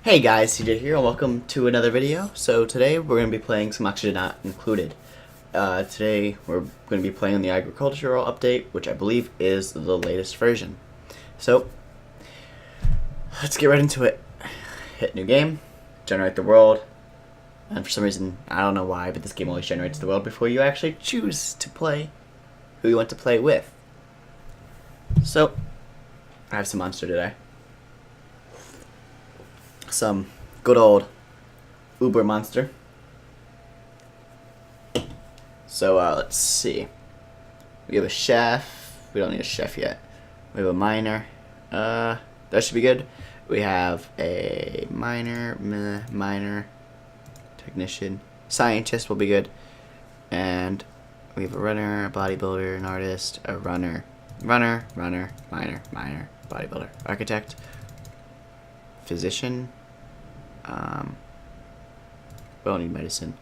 Hey guys, CJ here, and welcome to another video. So today we're going to be playing some Oxygen Not Included. Today we're going to be playing the agricultural update, which I believe is the latest version. So let's get right into it. Hit new game, generate the world, and for some reason, I don't know why, but this game always generates the world before you actually choose to play who you want to play with. So I have some monster today. Some good old Uber monster. So let's see. We have a chef. We don't need a chef yet. We have a miner. That should be good. We have a miner, technician, scientist will be good, and we have a runner, a bodybuilder, an artist, a miner, bodybuilder, architect, physician. We don't need medicine.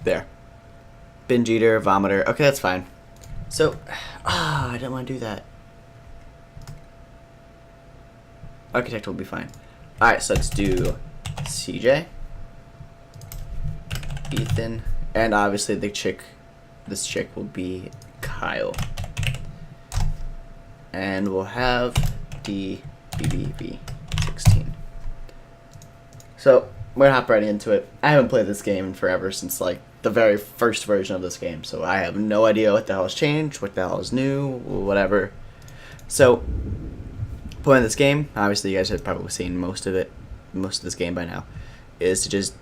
There. Binge eater, vomiter. Okay, that's fine. So, I don't want to do that. Architect will be fine. Alright, so let's do CJ, Ethan, and obviously this chick will be Kyle. And we'll have the BBV16. So, we're gonna hop right into it. I haven't played this game in forever, since like the very first version of this game, so I have no idea what the hell has changed, what the hell is new, whatever. So, playing this game, obviously you guys have probably seen most of this game by now, is to just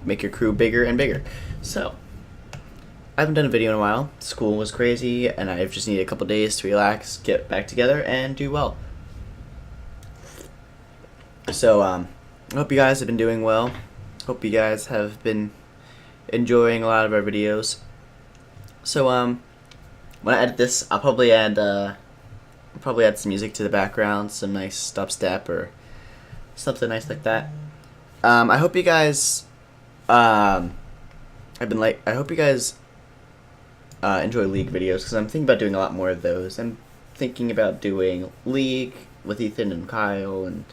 make your crew bigger and bigger. So, I haven't done a video in a while. School was crazy, and I just needed a couple days to relax, get back together, and do well. So, I hope you guys have been doing well. Hope you guys have been enjoying a lot of our videos. So, when I edit this, I'll probably add some music to the background, some nice dubstep or something nice like that. I hope you guys, I hope you guys enjoy League videos, because I'm thinking about doing a lot more of those. I'm thinking about doing League with Ethan and Kyle and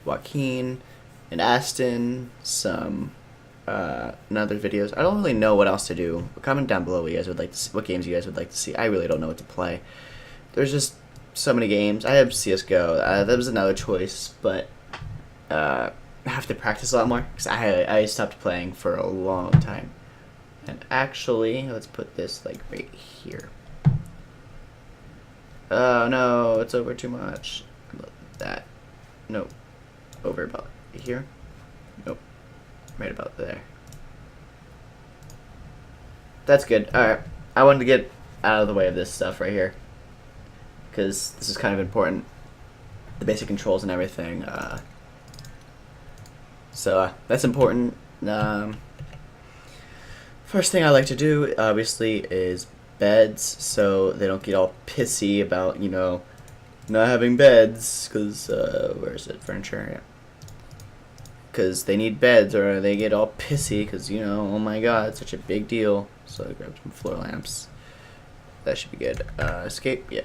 Joaquin and Aston, some other videos. I don't really know what else to do. Comment down below what you guys would like to see, what games you guys would like to see. I really don't know what to play. There's just so many games. I have CS:GO. That was another choice, but I have to practice a lot more, because I stopped playing for a long time. And actually, let's put this like right here. Oh no, it's over too much. That. Nope. Over about here. Nope. Right about there. That's good. Alright. I wanted to get out of the way of this stuff right here, because this is kind of important. The basic controls and everything. So that's important. First thing I like to do, obviously, is beds, so they don't get all pissy about, you know, not having beds, because, where is it? Furniture, yeah. Because they need beds, or they get all pissy, because, you know, oh my god, it's such a big deal. So I grabbed some floor lamps. That should be good. Escape, yeah.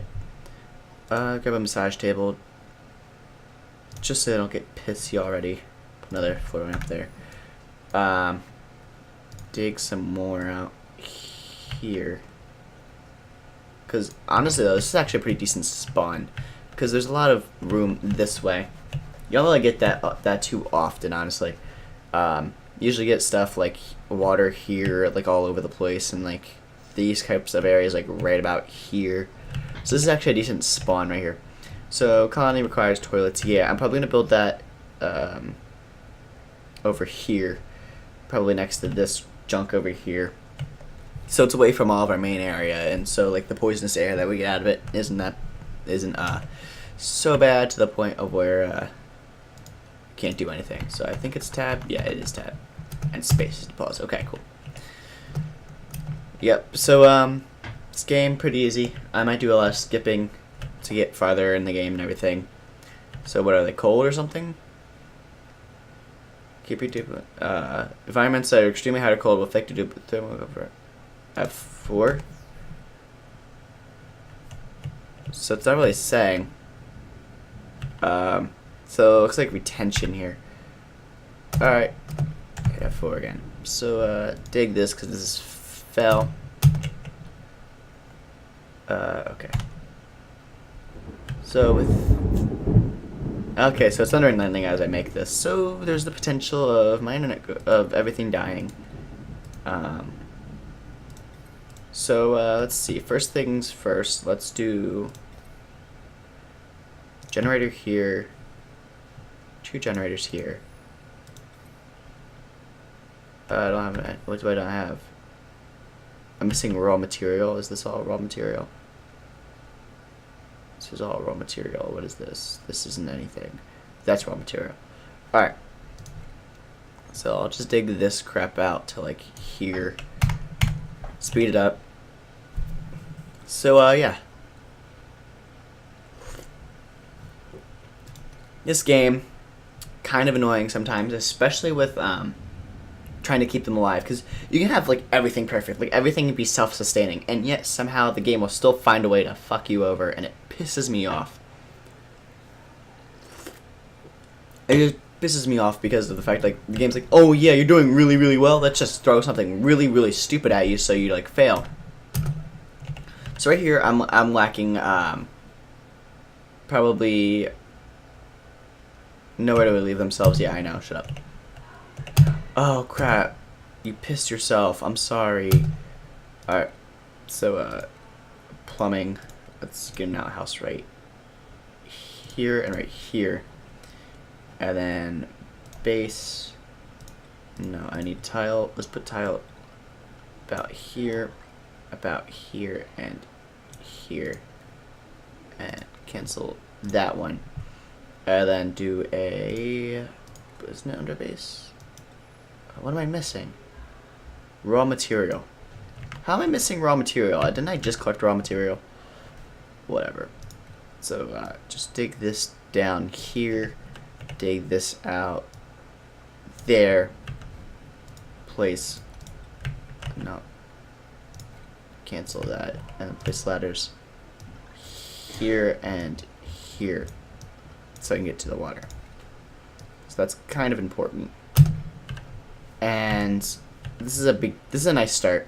Grab a massage table, just so they don't get pissy already. Put another floor lamp there. Dig some more out here, because honestly though, this is actually a pretty decent spawn, because there's a lot of room this way. You don't really get that too often, honestly. Usually get stuff like water here, like all over the place, and like these types of areas like right about here. So this is actually a decent spawn right here. So colony requires toilets. Yeah, I'm probably gonna build that over here, probably next to this junk over here, so it's away from all of our main area, and so like the poisonous air that we get out of it isn't so bad to the point of where can't do anything. So I think it's tab. Yeah, it is tab, and space to pause. Okay, cool. Yep. So this game pretty easy. I might do a lot of skipping to get farther in the game and everything. So what are they, cold or something? Keep your environments that are extremely hot or cold will affect your thermal comfort. F4. So it's not really saying. So it looks like retention here. Alright. F4 again. So dig this because this is fell. Okay. So okay, so it's thundering lightning as I make this. So there's the potential of my internet of everything dying. So let's see. First things first. Let's do generator here. 2 generators here. I don't have. What do I not have? I'm missing raw material. Is this all raw material? This is all raw material. What is this? This isn't anything. That's raw material. Alright. So I'll just dig this crap out to like here. Speed it up. So yeah. This game, kind of annoying sometimes, especially with trying to keep them alive, because you can have like everything perfect, like everything can be self-sustaining, and yet somehow the game will still find a way to fuck you over, and it pisses me off. It just pisses me off because of the fact like the game's like, oh yeah, you're doing really really well, let's just throw something really really stupid at you so you like fail. So right here I'm lacking probably nowhere to relieve themselves. Yeah, I know, shut up. Oh crap, you pissed yourself, I'm sorry. Alright, so plumbing, let's get an outhouse right here and right here. And then base, no, I need tile. Let's put tile about here, and here, and cancel that one. And then do a, isn't it under base? What am I missing? Raw material. How am I missing raw material? Didn't I just collect raw material? Whatever. So just dig this down here. Dig this out. There. Place. No. Cancel that. And place ladders here and here. So I can get to the water. So that's kind of important. And this is a nice start.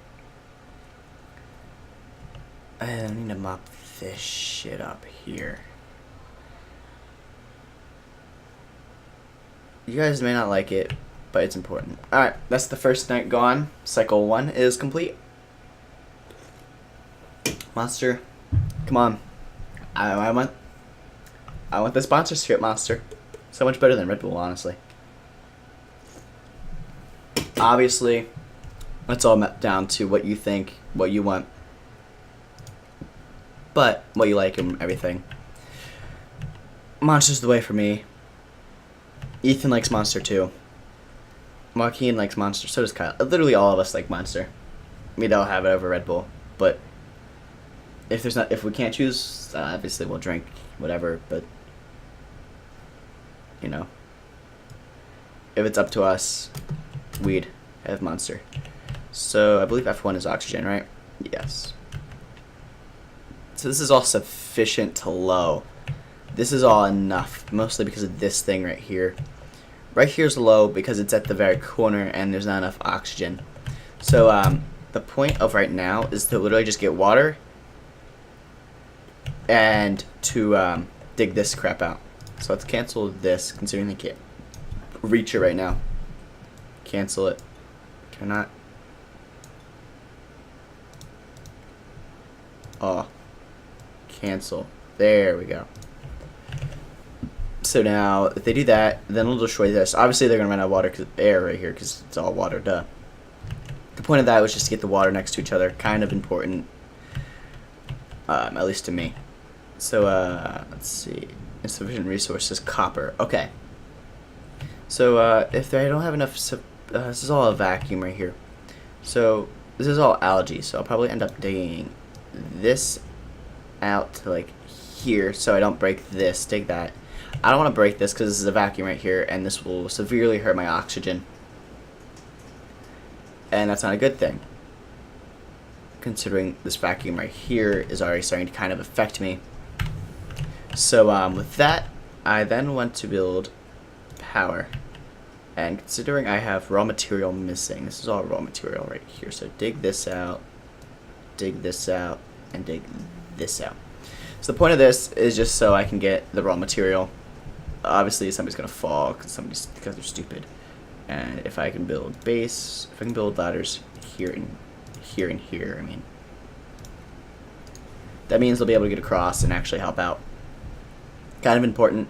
I need to mop this shit up here. You guys may not like it, but it's important. Alright, that's the first night gone. Cycle 1 is complete. Monster, come on. I want the sponsorship, Monster. So much better than Red Bull, honestly. Obviously, it's all down to what you think, what you want, but what you like and everything. Monster's the way for me. Ethan likes Monster too. Joaquin likes Monster, so does Kyle. Literally all of us like Monster. We don't have it over Red Bull, but if we can't choose, obviously we'll drink whatever, but you know, if it's up to us, we'd have Monster. So I believe F1 is oxygen, right? Yes. So this is all sufficient to low. This is all enough, mostly because of this thing right here. Right here's low because it's at the very corner and there's not enough oxygen. So the point of right now is to literally just get water and to dig this crap out. So let's cancel this, considering they can't reach it right now. Cancel it. Cannot. Oh. Cancel. There we go. So now, if they do that, then it'll destroy this. Obviously, they're going to run out of water, air right here, because it's all water, duh. The point of that was just to get the water next to each other. Kind of important, at least to me. So, let's see. Insufficient resources, copper. Okay. So, if they don't have enough, this is all a vacuum right here. So, this is all algae, so I'll probably end up digging this out to, like, here, so I don't break this. Dig that. I don't want to break this because this is a vacuum right here, and this will severely hurt my oxygen. And that's not a good thing, considering this vacuum right here is already starting to kind of affect me. So with that, I then went to build power. And considering I have raw material missing, this is all raw material right here. So dig this out, and dig this out. So the point of this is just so I can get the raw material. Obviously, somebody's gonna fall because they're stupid. And if I can build base, if I can build ladders here and here, I mean, that means they'll be able to get across and actually help out. Kind of important.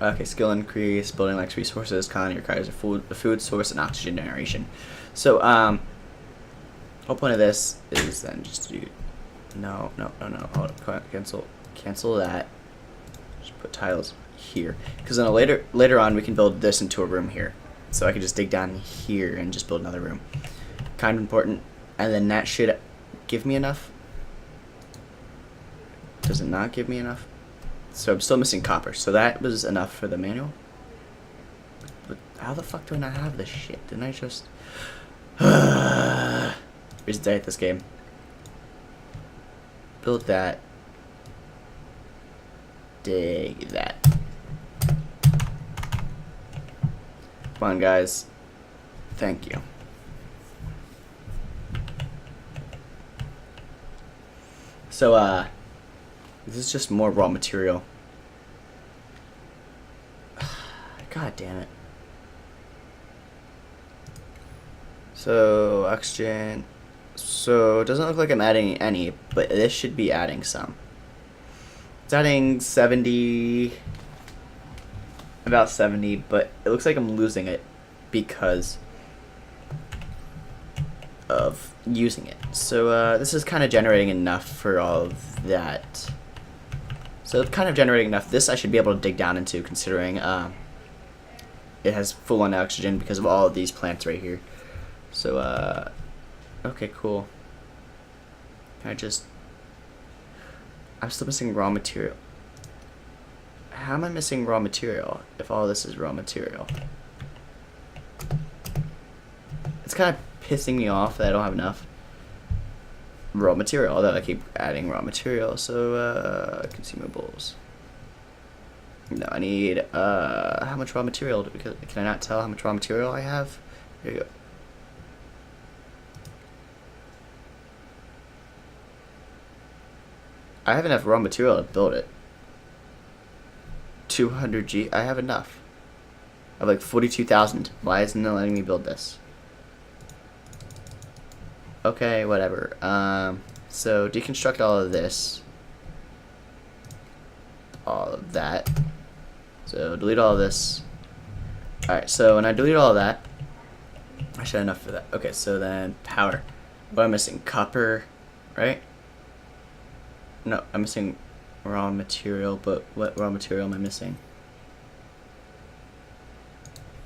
Okay, skill increase, building lacks resources, colony requires a food source and oxygen generation. So, whole point of this is then just to do, no, hold up, cancel that. Just put tiles here, because then later on we can build this into a room here. So I can just dig down here and just build another room. Kind of important, and then that should give me enough. Does it not give me enough? So I'm still missing copper. So that was enough for the manual. But how the fuck do I not have this shit? Didn't I just... Reasons I hate this game. Build that. Dig that. Come on, guys. Thank you. So, this is just more raw material. God damn it. So, oxygen. So, it doesn't look like I'm adding any, but this should be adding some. It's adding 70. About 70, but it looks like I'm losing it because of using it. So, this is kind of generating enough for all of that. So it's kind of generating enough. This I should be able to dig down into, considering it has full-on oxygen because of all of these plants right here. So, okay, cool. I'm still missing raw material. How am I missing raw material if all this is raw material? It's kind of pissing me off that I don't have enough raw material, although I keep adding raw material. So consumables. No, I need how much raw material can I not tell how much raw material I have? Here you go. I have enough raw material to build it. 200 G. I have enough. I have like 42,000. Why isn't it letting me build this? Okay, whatever. So deconstruct all of this. All of that. So delete all of this. Alright, so when I delete all of that, I should have enough for that. Okay, so then power. What am I missing? Copper, right? No, I'm missing raw material, but what raw material am I missing?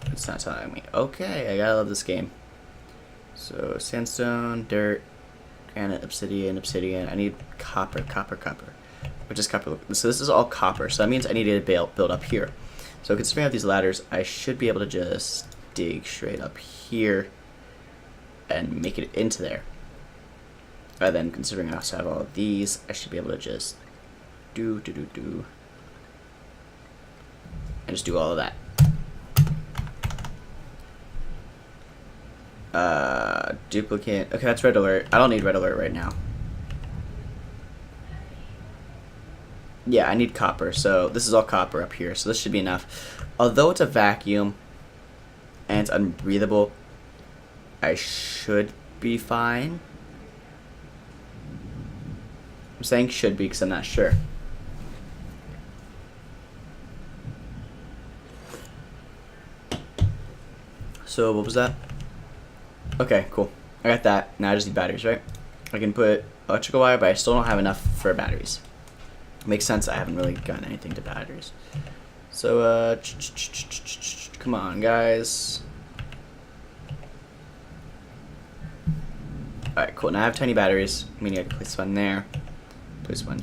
It's not telling me. Okay, I gotta love this game. So sandstone, dirt, granite, obsidian. I need copper. Which is copper. So this is all copper. So that means I need to build up here. So considering I have these ladders, I should be able to just dig straight up here and make it into there. And then considering I also have all of these, I should be able to just and just do all of that. Duplicate. Okay, that's red alert. I don't need red alert right now. Yeah, I need copper. So this is all copper up here. So this should be enough. Although it's a vacuum and it's unbreathable, I should be fine. I'm saying should be because I'm not sure. So what was that? Okay, cool. I got that. Now I just need batteries, right? I can put electrical wire, but I still don't have enough for batteries. Makes sense. I haven't really gotten anything to batteries. So, come on, guys. Alright, cool. Now I have tiny batteries, meaning I can place one there. Place one.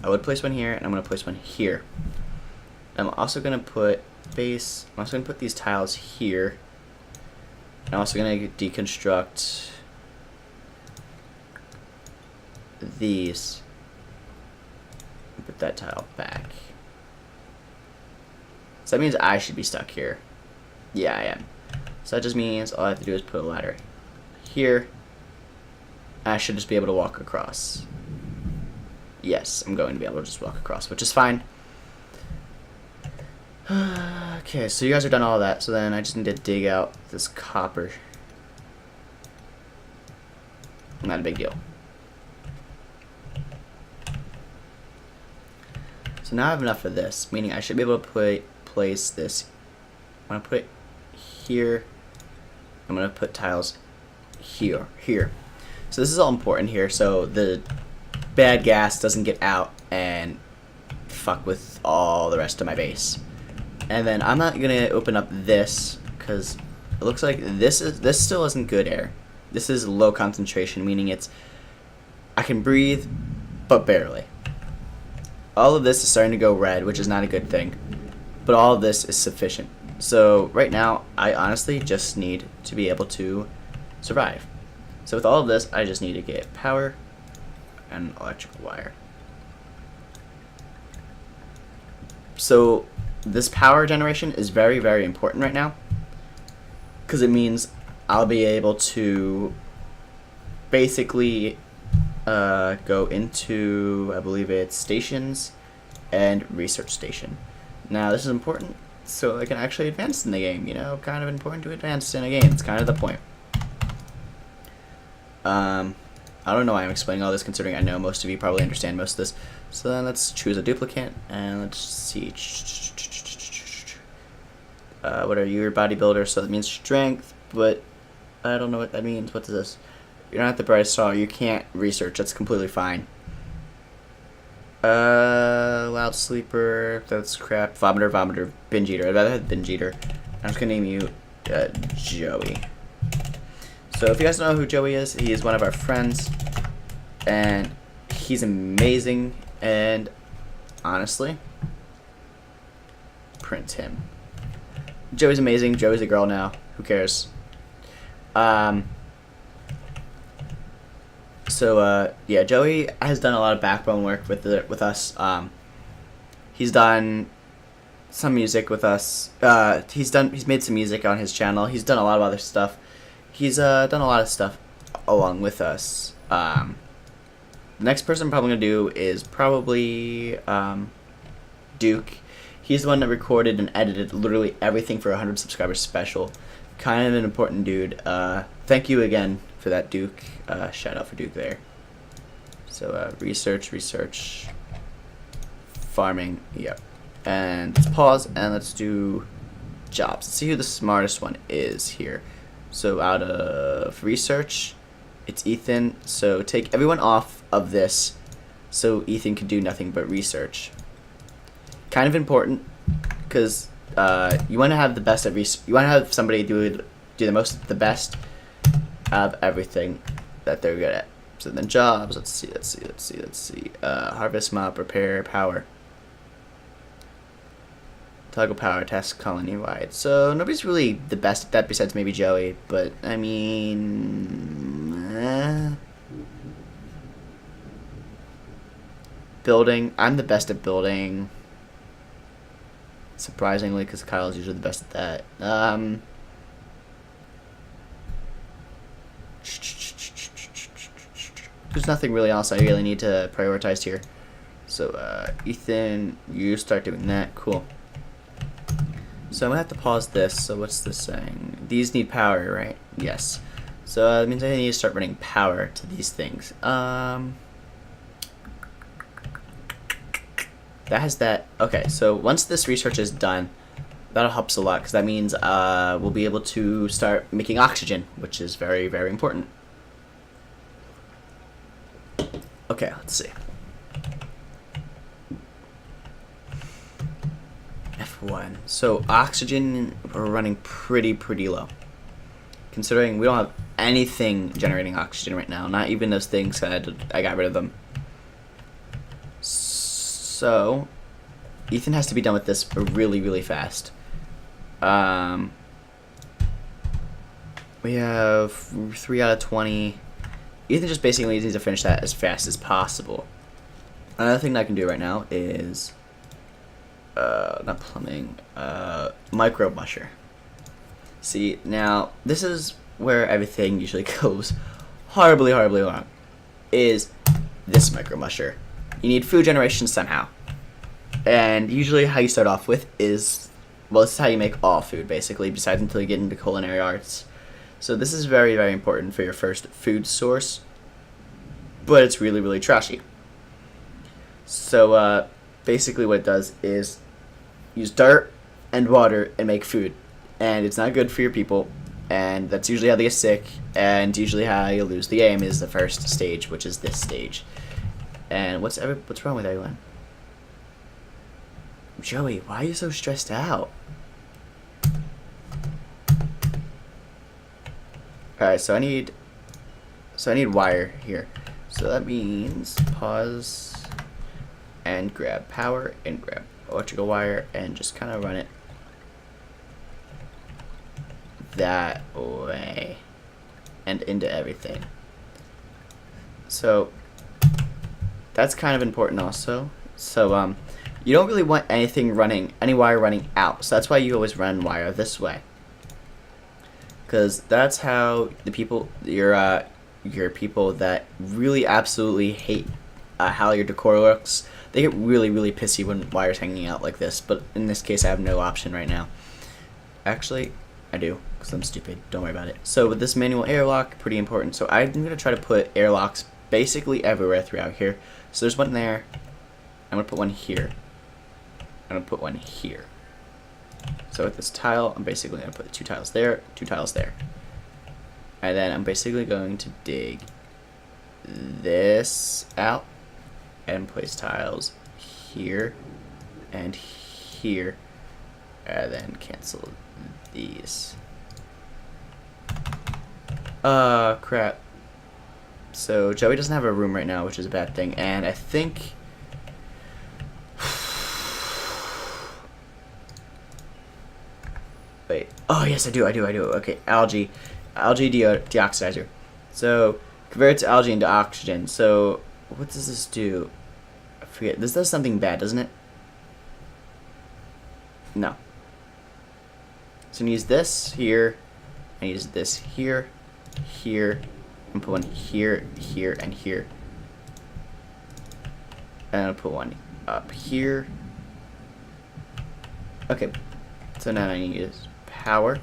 I would place one here, and I'm going to place one here. I'm also going to put base. I'm also going to put these tiles here. I'm also going to deconstruct these. Put that tile back. So that means I should be stuck here. Yeah, I am. So that just means all I have to do is put a ladder here. I should just be able to walk across. Yes, I'm going to be able to just walk across, which is fine. Okay, so you guys are done all that, so then I just need to dig out this copper. Not a big deal. So now I have enough of this, meaning I should be able to place this. I'm going to put it here. I'm going to put tiles here. So this is all important here, so the bad gas doesn't get out and fuck with all the rest of my base. And then I'm not gonna open up this because it looks like this still isn't good air. This is low concentration, meaning I can breathe, but barely. All of this is starting to go red, which is not a good thing, but all of this is sufficient. So right now, I honestly just need to be able to survive. So with all of this, I just need to get power and electrical wire. So this power generation is very, very important right now because it means I'll be able to basically go into, I believe it's stations and research station. Now this is important so I can actually advance in the game, you know, kind of important to advance in a game. It's kind of the point. I don't know why I'm explaining all this considering I know most of you probably understand most of this. So then let's choose a duplicate and let's see. What are you? You're a bodybuilder, so that means strength, but I don't know what that means. What is this? You're not the brightest star. You can't research. That's completely fine. Loud sleeper. That's crap. Vomiter. Binge eater. I'd rather have binge eater. I'm just gonna name you Joey. So if you guys don't know who Joey is, he is one of our friends, and he's amazing. And honestly, print him. Joey's amazing. Joey's a girl now. Who cares? Yeah, Joey has done a lot of backbone work with us. He's done some music with us. He's made some music on his channel. He's done a lot of other stuff. He's done a lot of stuff along with us. The next person I'm probably gonna do is probably Duke. He's the one that recorded and edited literally everything for 100 subscribers special. Kind of an important dude. Thank you again for that, Duke. Shout out for Duke there. So research, farming, yep. And let's pause and let's do jobs. Let's see who the smartest one is here. So out of research, it's Ethan. So take everyone off of this so Ethan can do nothing but research. Kind of important because you want to have the best at research. You want to have somebody do the best of everything that they're good at. So then jobs, let's see. Harvest, mop, repair, power. Toggle power, task colony wide. So nobody's really the best at that besides maybe Joey, but I mean, building. I'm the best at building. Surprisingly, because Kyle's usually the best at that. There's nothing really else I really need to prioritize here. So Ethan, you start doing that. Cool. So I'm gonna have to pause this. So what's this saying? These need power, right? Yes. So that means I need to start running power to these things. That has that. Okay, so once this research is done, that'll help us a lot because that means we'll be able to start making oxygen, which is very, very important. Okay, let's see. F1. So oxygen, we're running pretty low. Considering we don't have anything generating oxygen right now, not even those things I got rid of them. So Ethan has to be done with this really fast. We have 3 out of 20. Ethan just basically needs to finish that as fast as possible. Another thing that I can do right now is not plumbing, micro musher. See, now this is where everything usually goes horribly wrong. Is this micro musher? You need food generation somehow, and usually how you start off with is, well, this is how you make all food basically, besides until you get into culinary arts. So this is very important for your first food source, but it's really trashy. So basically what it does is use dirt and water and make food, and it's not good for your people, and that's usually how they get sick, and usually how you lose the game is the first stage, which is this stage. And what's wrong with everyone? Joey, why are you so stressed out? Alright, so I need wire here. So that means pause and grab power and grab electrical wire and just kind of run it that way and into everything. So that's kind of important also. So you don't really want any wire running out. So that's why you always run wire this way, because that's how the people, your people that really absolutely hate how your decor looks, they get really pissy when wire's hanging out like this. But in this case, I have no option right now. Actually, I do, because I'm stupid. Don't worry about it. So with this manual airlock, pretty important. So I'm going to try to put airlocks basically everywhere throughout here. So there's one there. I'm going to put one here. I'm going to put one here. So with this tile, I'm basically going to put 2 tiles there, 2 tiles there. And then I'm basically going to dig this out and place tiles here and here, and then cancel these. Crap. So Joey doesn't have a room right now, which is a bad thing, and I think wait. Oh yes, I do. Okay, algae deoxidizer. So convert it to algae into oxygen. So what does this do? I forget. This does something bad, doesn't it? No. So I'm gonna use this here, and use this here, and put one here, and here. And I'll put one up here. Okay. So now I need to use power,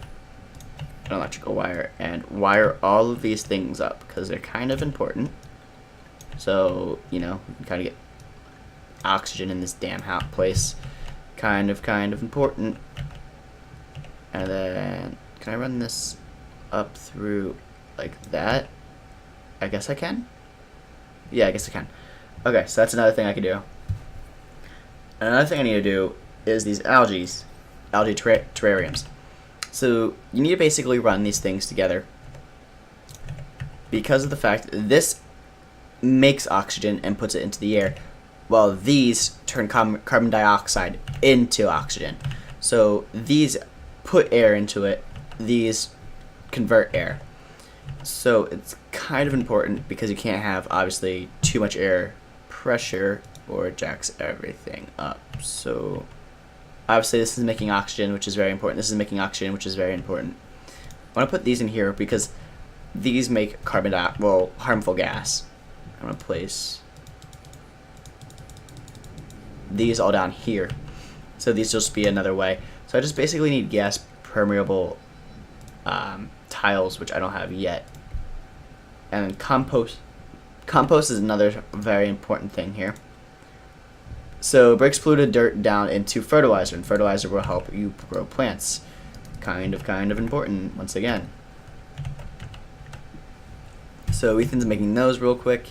an electrical wire, and wire all of these things up because they're kind of important. So, you know, we can kind of get oxygen in this damn hot place. Kind of important. And then, can I run this up through like that? I guess I can. Yeah, I guess I can. Okay, so that's another thing I can do. Another thing I need to do is these algae terrariums. So you need to basically run these things together because of the fact that this makes oxygen and puts it into the air, while these turn carbon dioxide into oxygen. So these put air into it, these convert air. So it's kind of important because you can't have obviously too much air pressure or it jacks everything up. So obviously this is making oxygen, which is very important. This is making oxygen, which is very important. I want to put these in here because these make harmful gas. I'm going to place these all down here. So these will just be another way. So I just basically need gas permeable tiles, which I don't have yet. And then compost. Compost is another very important thing here. So it breaks polluted dirt down into fertilizer, and fertilizer will help you grow plants. Kind of important once again. So Ethan's making those real quick.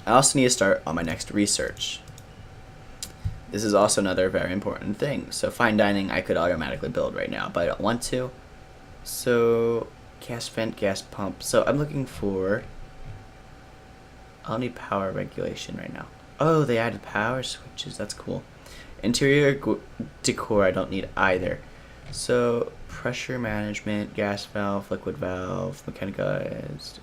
I also need to start on my next research. This is also another very important thing. So fine dining I could automatically build right now, but I don't want to. So gas vent, gas pump. So I'm looking for, I'll need power regulation right now. Oh, they added power switches. That's cool. Interior decor I don't need either. So pressure management, gas valve, liquid valve, mechanicized,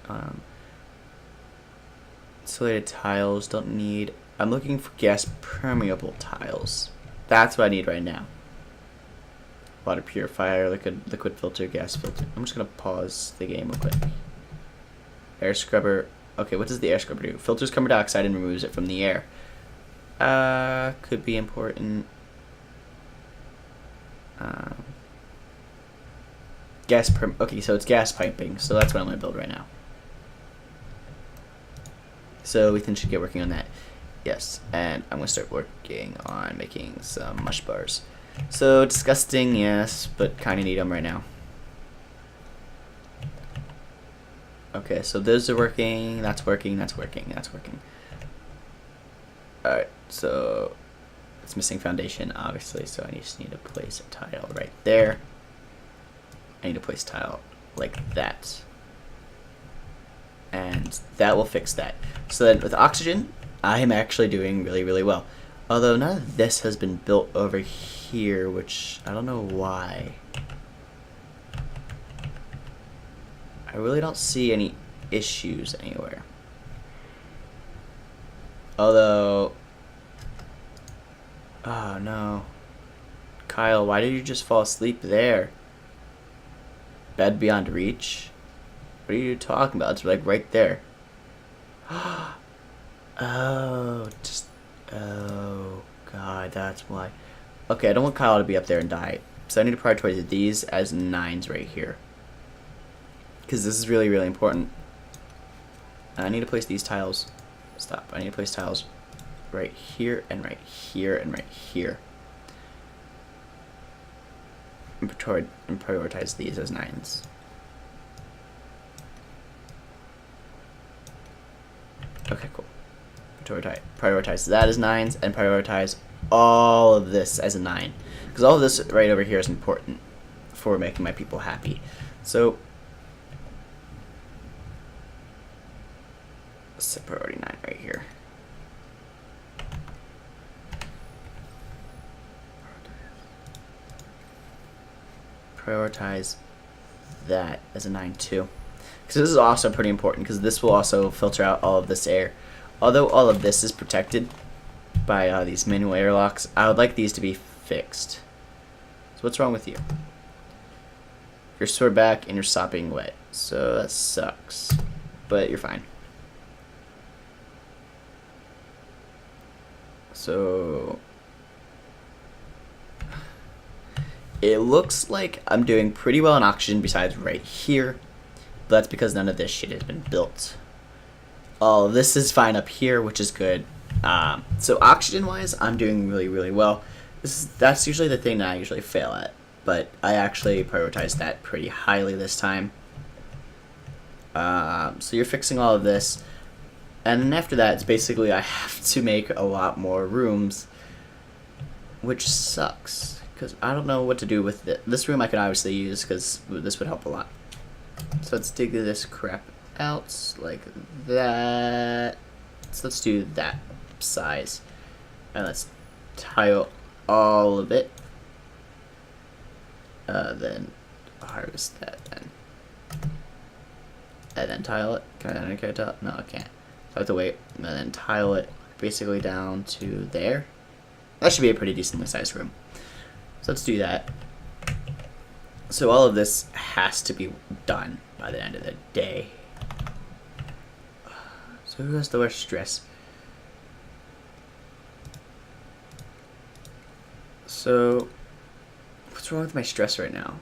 insulated tiles don't need. I'm looking for gas permeable tiles. That's what I need right now. Water purifier, liquid filter, gas filter. I'm just gonna pause the game real quick. Air scrubber. Okay, what does the air scrubber do? Filters carbon dioxide and removes it from the air. Could be important. Okay, so it's gas piping, so that's what I'm gonna build right now. So Ethan should get working on that. Yes, and I'm gonna start working on making some mush bars. So disgusting, yes, but kind of need them right now. Okay, so those are working. That's working. That's working. That's working. All right, so it's missing foundation, obviously. So I just need to place a tile right there. I need to place tile like that, and that will fix that. So then with oxygen, I am actually doing really, really well. Although none of this has been built over here, which I don't know why. I really don't see any issues anywhere. Although, oh no. Kyle, why did you just fall asleep there? Bed beyond reach? What are you talking about? It's like right there. Oh, God, that's why. Okay, I don't want Kyle to be up there and die. So I need to prioritize these as 9s right here. Because this is really, really important. And I need to place these tiles. Stop. I need to place tiles right here and right here and right here. And prioritize these as 9s. Okay, cool. Prioritize that as 9s and prioritize all of this as a 9. Because all of this right over here is important for making my people happy. So let's set priority 9 right here. Prioritize that as a 9 too. Because this is also pretty important because this will also filter out all of this air. Although all of this is protected by these manual airlocks, I would like these to be fixed. So what's wrong with you? You're sore back and you're sopping wet. So that sucks. But you're fine. So it looks like I'm doing pretty well in oxygen besides right here. But that's because none of this shit has been built. All of this is fine up here, which is good. So oxygen-wise, I'm doing really, really well. That's usually the thing that I usually fail at. But I actually prioritize that pretty highly this time. So you're fixing all of this. And then after that, it's basically I have to make a lot more rooms. Which sucks. Because I don't know what to do with it. This room I can obviously use because this would help a lot. So let's dig this crap out like that. So let's do that size. And let's tile all of it. Then harvest that then. And then tile it. Can I tile it? No, I can't. So I have to wait. And then tile it basically down to there. That should be a pretty decently sized room. So let's do that. So all of this has to be done by the end of the day. So who has the worst stress? So what's wrong with my stress right now?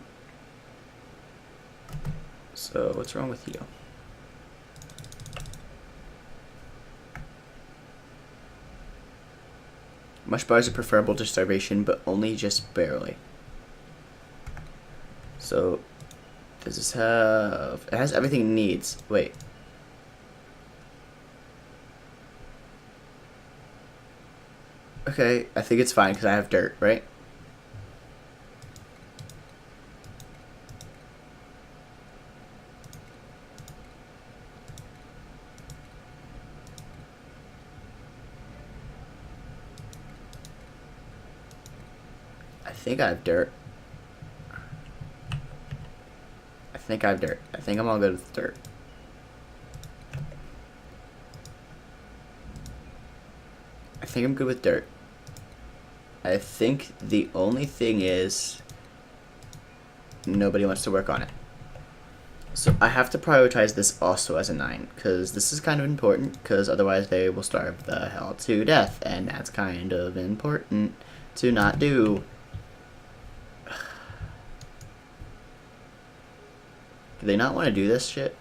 So what's wrong with you? Mush bars are preferable to starvation, but only just barely. So, does this have... It has everything it needs. Wait. Okay, I think it's fine because I have dirt, right? I think I have dirt. I think I'm all good with dirt. think I'm good with dirt. I think the only thing is nobody wants to work on it. So I have to prioritize this also as a 9, because this is kind of important, because otherwise they will starve the hell to death, and that's kind of important to not do. Do they not want to do this shit?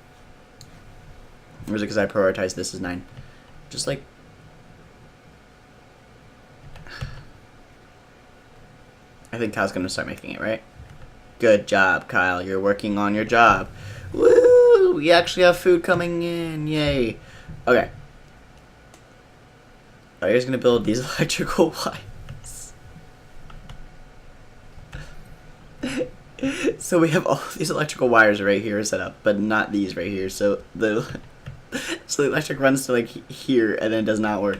Or is it because I prioritize this as 9? Just like... I think Kyle's going to start making it, right? Good job, Kyle. You're working on your job. Woo! We actually have food coming in. Yay. Okay. Are you guys going to build these electrical wires? So we have all these electrical wires right here set up, but not these right here. So the electric runs to like here and then it does not work.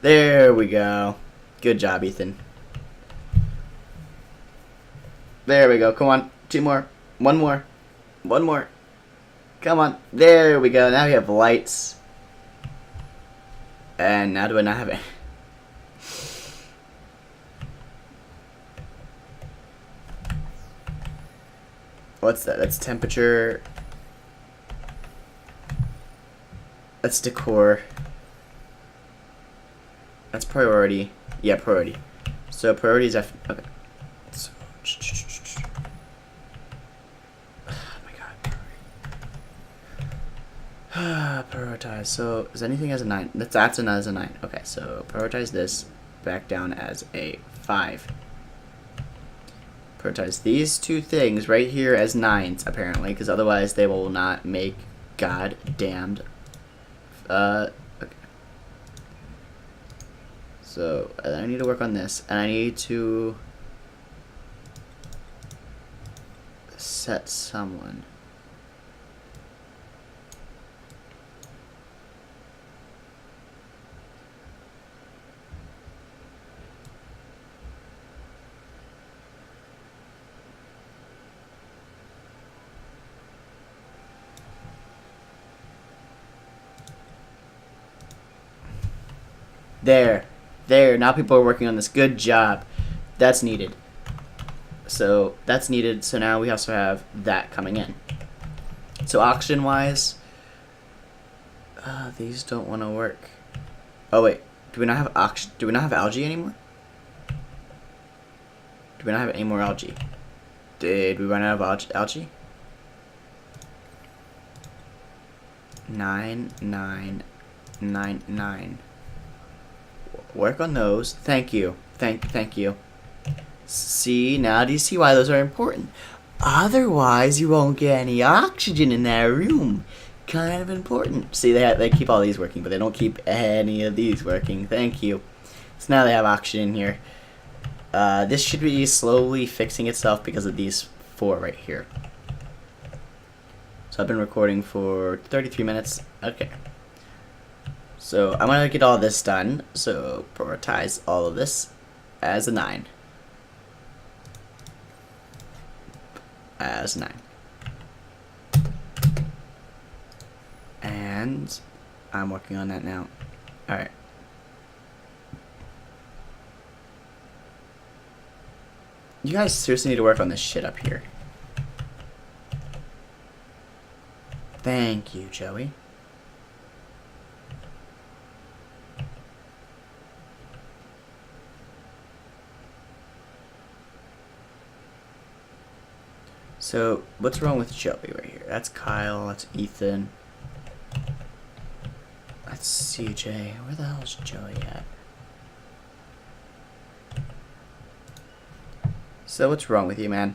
There we go. Good job, Ethan. There we go. Come on. 2 more. 1 more. 1 more. Come on. There we go. Now we have lights. And now do I not have it? What's that? That's temperature. That's decor. That's priority. Yeah, priority. So priority is F. Okay. So, oh my god. Prioritize. So is anything as a 9? That's as a 9. Okay, so prioritize this back down as a 5. Prioritize these 2 things right here as 9s apparently, because otherwise they will not make goddamned. Okay. So I need to work on this, and I need to set someone. There, now people are working on this. Good job. That's needed. So that's needed. So now we also have that coming in. So oxygen wise, these don't want to work. Oh wait, do we not have do we not have algae anymore? Do we not have any more algae? Did we run out of algae? 9, 9, 9, 9. Work on those. Thank you. Thank you. See, now do you see why those are important? Otherwise, you won't get any oxygen in that room. Kind of important. See, they keep all these working, but they don't keep any of these working. Thank you. So now they have oxygen here. This should be slowly fixing itself because of these 4 right here. So I've been recording for 33 minutes. Okay. So I'm going to get all this done. So prioritize all of this as a 9. As 9. And I'm working on that now. Alright. You guys seriously need to work on this shit up here. Thank you, Joey. So, what's wrong with Joey right here? That's Kyle, that's Ethan. That's CJ. Where the hell is Joey at? So, what's wrong with you, man?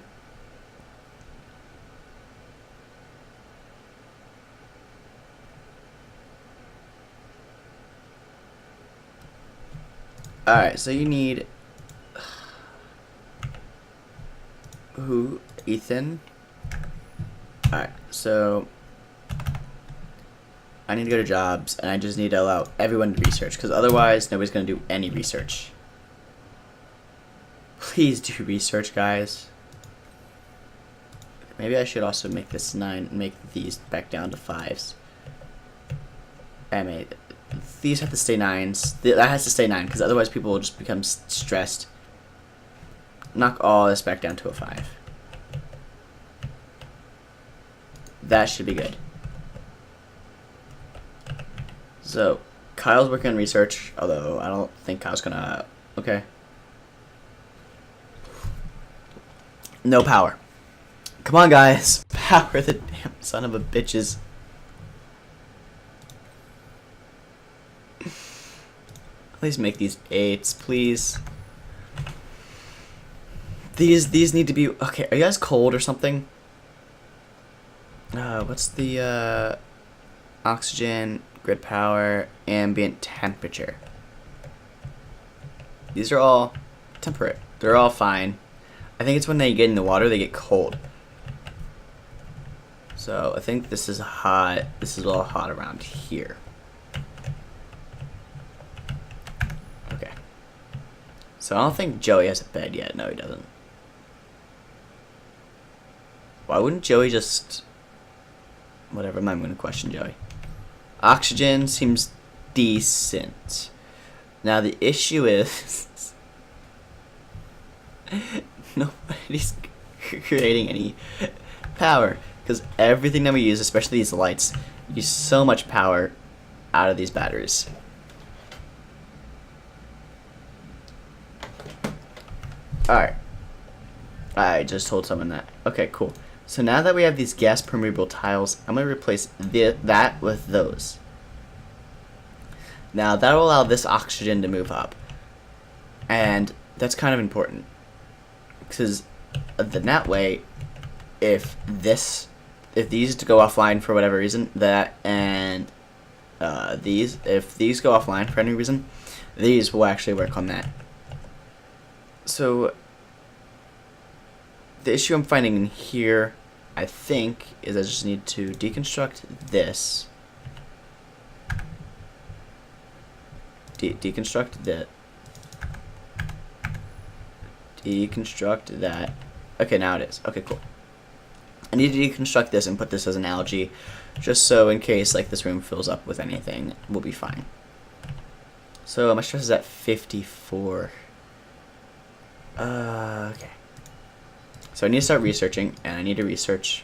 Alright, so you need... Who? Ethan? Alright, so... I need to go to jobs, and I just need to allow everyone to research, because otherwise nobody's going to do any research. Please do research, guys. Maybe I should also make this 9, make these back down to 5s. I made these have to stay 9s. That has to stay 9 because otherwise people will just become stressed. Knock all this back down to a 5. That should be good. So, Kyle's working on research, although I don't think Kyle's gonna... Okay. No power. Come on, guys. Power the damn son of a bitches. Please make these 8s, please. These need to be... Okay, are you guys cold or something? What's the, oxygen, grid power, ambient temperature? These are all temperate. They're all fine. I think it's when they get in the water, they get cold. So, I think this is hot. This is all hot around here. Okay. So, I don't think Joey has a bed yet. No, he doesn't. Why wouldn't Joey just... Whatever, I'm not going to question Joey. Oxygen seems decent. Now, the issue is... nobody's creating any power. Because everything that we use, especially these lights, use so much power out of these batteries. Alright. I just told someone that. Okay, cool. So now that we have these gas permeable tiles, I'm going to replace that with those. Now that will allow this oxygen to move up. And that's kind of important. Because then that way, if these go offline for whatever reason, that and if these go offline for any reason, these will actually work on that. So the issue I'm finding in here, I think, is I just need to deconstruct this. Deconstruct that. Deconstruct that. Okay, now it is. Okay, cool. I need to deconstruct this and put this as an algae, just so in case like this room fills up with anything, we'll be fine. So my stress is at 54. Okay. So I need to start researching, and I need to research.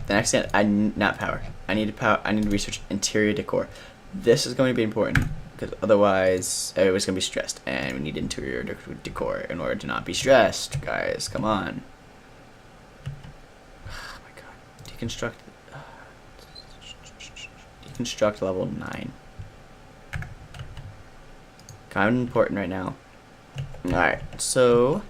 The next thing, not power. I need to research interior decor. This is going to be important because otherwise everybody's going to be stressed, and we need interior decor in order to not be stressed. Guys, come on. Oh my god. Deconstruct level 9. Kind of important right now. Alright, so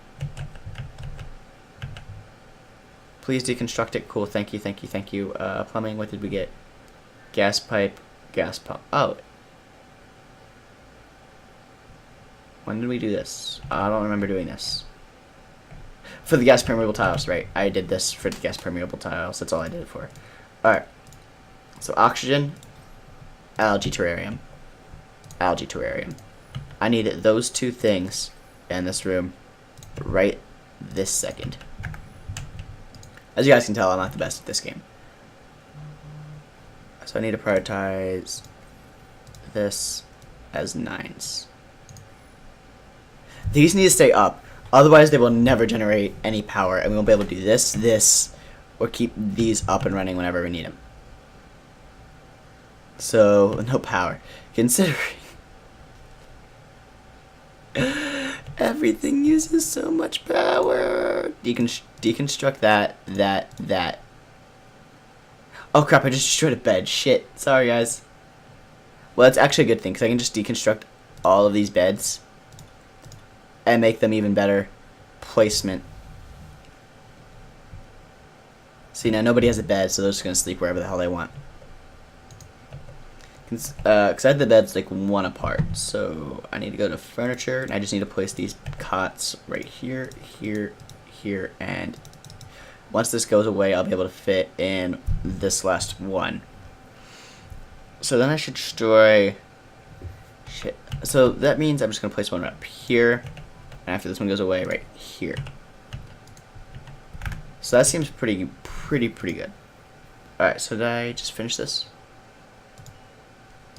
please deconstruct it. Cool, thank you, thank you, thank you. Plumbing, what did we get? Gas pipe, gas pump. Oh. When did we do this? I don't remember doing this. For the gas permeable tiles, right? I did this for the gas permeable tiles. That's all I did it for. Alright. So oxygen, algae terrarium. Algae terrarium. I need those two things in this room right this second. As you guys can tell, I'm not the best at this game. So I need to prioritize this as 9s. These need to stay up. Otherwise, they will never generate any power, and we won't be able to do this, or keep these up and running whenever we need them. So, no power. Considering everything uses so much power. Deconstruct that. Oh crap, I just destroyed a bed. Shit. Sorry, guys. Well, that's actually a good thing, because I can just deconstruct all of these beds and make them even better placement. See, now nobody has a bed, so they're just going to sleep wherever the hell they want. Because I had the beds like one apart, so I need to go to furniture, and I just need to place these cots right here, here, here, and once this goes away, I'll be able to fit in this last one. So then I should destroy... Shit. So that means I'm just going to place one right up here, and after this one goes away, right here. So that seems pretty good. Alright, so did I just finish this?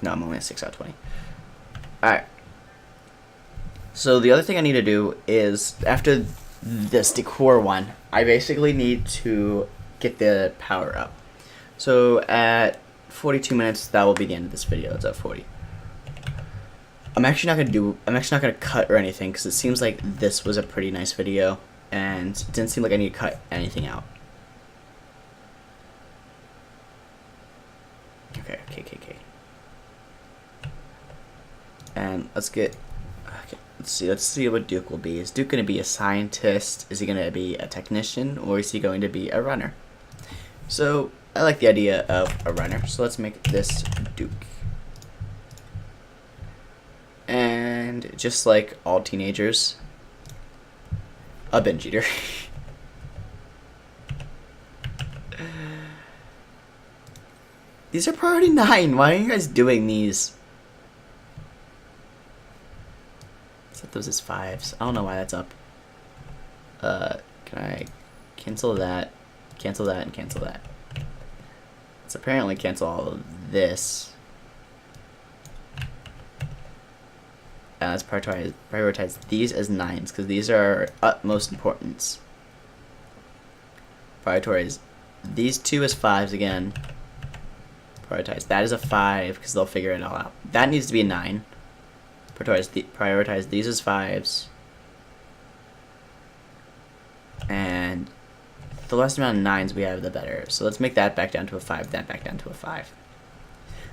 No, I'm only at 6 out of 20. Alright. So the other thing I need to do is, after this decor one, I basically need to get the power up. So at 42 minutes, that will be the end of this video. It's at 40. I'm actually not gonna cut or anything, because it seems like this was a pretty nice video, and it didn't seem like I need to cut anything out. Okay. And let's see what Duke will be. Is Duke gonna be a scientist? Is he gonna be a technician, or is he going to be a runner? So I like the idea of a runner, so let's make this Duke. And just like all teenagers, a binge eater. These are priority 9. Why are you guys doing these? Set those as 5s. I don't know why that's up. Can I cancel that, and cancel that? Let's apparently cancel all of this. And let's prioritize these as 9s, because these are utmost importance. Prioritize these 2 as 5s again. Prioritize that as a 5, because they'll figure it all out. That needs to be a 9. Prioritize these as 5s. And the less amount of 9s we have, the better. So let's make that back down to a 5, that back down to a 5.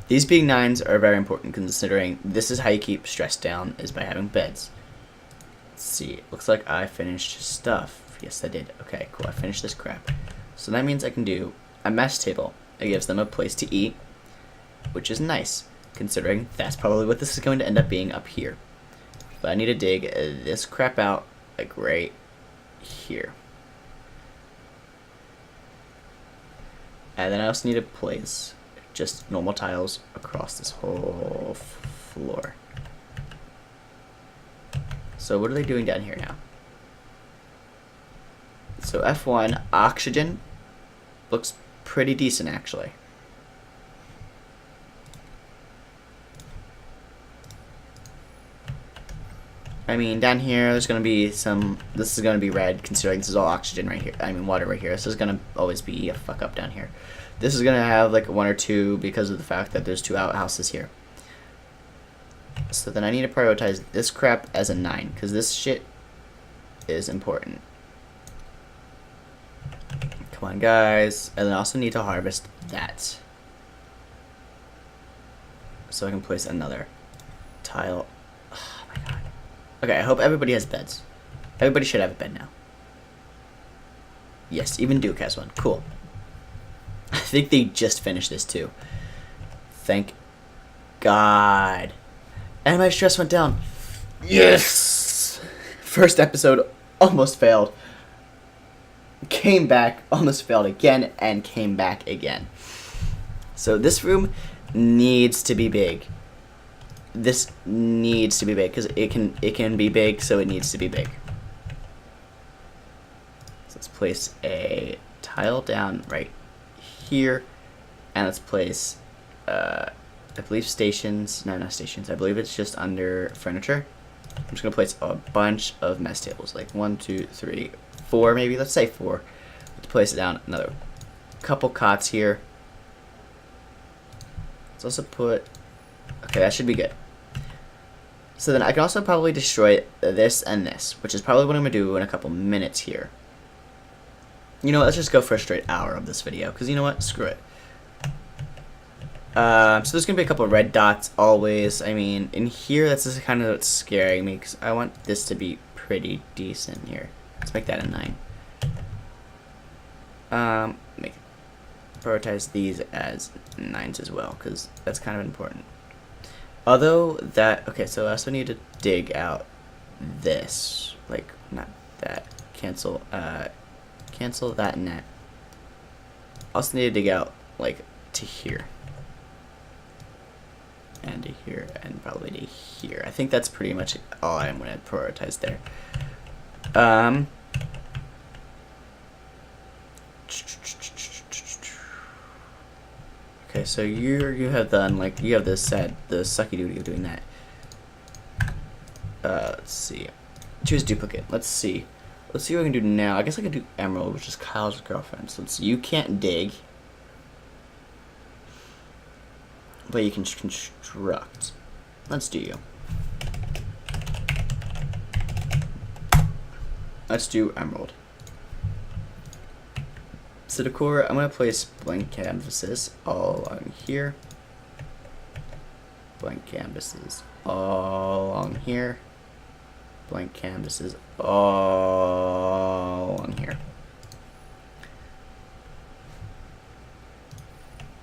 These being 9s are very important, considering this is how you keep stress down, is by having beds. Let's see. Looks like I finished stuff. Yes, I did. Okay, cool. I finished this crap. So that means I can do a mess table. It gives them a place to eat, which is nice, considering that's probably what this is going to end up being up here. But I need to dig this crap out, like right here. And then I also need to place just normal tiles across this whole floor. So what are they doing down here now? So F1, oxygen, looks pretty decent actually. I mean, down here there's gonna be some, this is gonna be red, considering this is all oxygen right here, I mean water right here. This is gonna always be a fuck up down here. This is gonna have like 1 or 2 because of the fact that there's 2 outhouses here. So then I need to prioritize this crap as a 9, because this shit is important. Come on, guys. And then I also need to harvest that, so I can place another tile. Oh my god. Okay, I hope everybody has beds. Everybody should have a bed now. Yes, even Duke has one. Cool. I think they just finished this too. Thank God. And my stress went down. Yes! First episode almost failed. Came back, almost failed again, and came back again. So this room needs to be big. This needs to be big, because it can be big, so it needs to be big. So let's place a tile down right here, and let's place I believe stations. No, not stations. I believe it's just under furniture. I'm just gonna place a bunch of mess tables, like 1, 2, 3, 4 maybe. Let's say 4. Let's place it down. Another couple cots here. Let's also put, okay, that should be good. So then I can also probably destroy this and this, which is probably what I'm gonna do in a couple minutes here. You know what, let's just go for a straight hour of this video, because you know what, screw it. So there's gonna be a couple of red dots always. I mean, in here, that's just kind of what's scaring me, because I want this to be pretty decent here. Let's make that a 9. Prioritize these as 9s as well, because that's kind of important. Although that, okay, so I also need to dig out this, like, not that, cancel that and that. Also need to dig out, like, to here. And to here, and probably to here. I think that's pretty much all I'm going to prioritize there. Okay, Okay, so you have done, like, you have the sucky duty of doing that. Let's see. Choose duplicate. Let's see what I can do now. I guess I could do Emerald, which is Kyle's girlfriend. So let's see. You can't dig, but you can construct. Let's do you. Let's do Emerald. So decor, I'm gonna place blank canvases all on here. Blank canvases all on here. Blank canvases all on here.